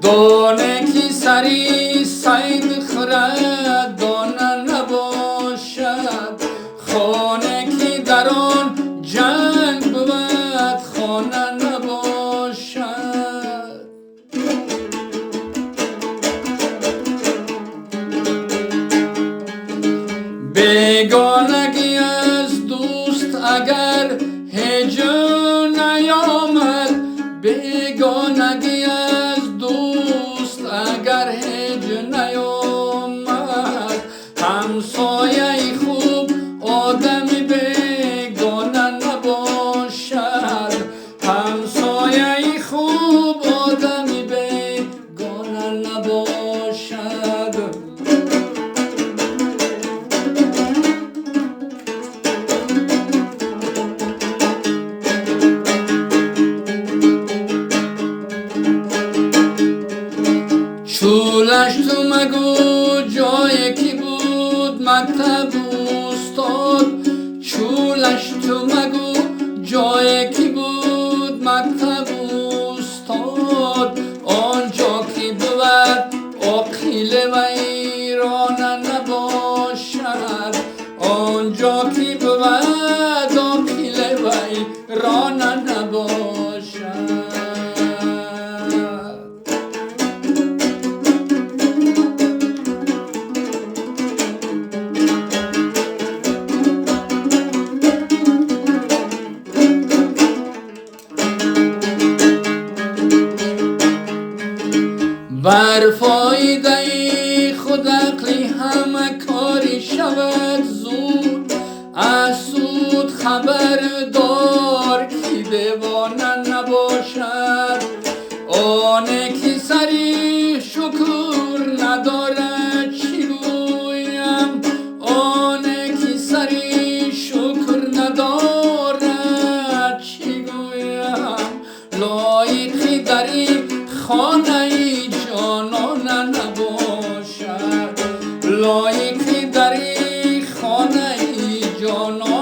دانه که سری صید خورد دانه نباشد، خانه که در آن جنگ بود خانه نباشد. بیگانگی از دوست اگر هیچ نیامد، بیگانگی از دوست اگر هیچ نیامد، همسایه خوب آدمی بیگانه نباشد، همسایه خوب آدمی بیگانه نباشد. چولش تو مگو جایی که بود مکتب استاد، چولش تو مگو جایی که بود مکتب استاد، آنجا که بود عاقل و ایران نباشد، آنجا که بود عاقل و ایران نباشد. بر فایده خود عقلی همه کاری شود زود، از سود خبردار که دیوانه نباشد، آنه که سری شکر ندارد چی گویم، آنه که سری شکر ندارد چی گویم، لایقی در این خانه جانانه نباشد، لایقی در این خانه جانانه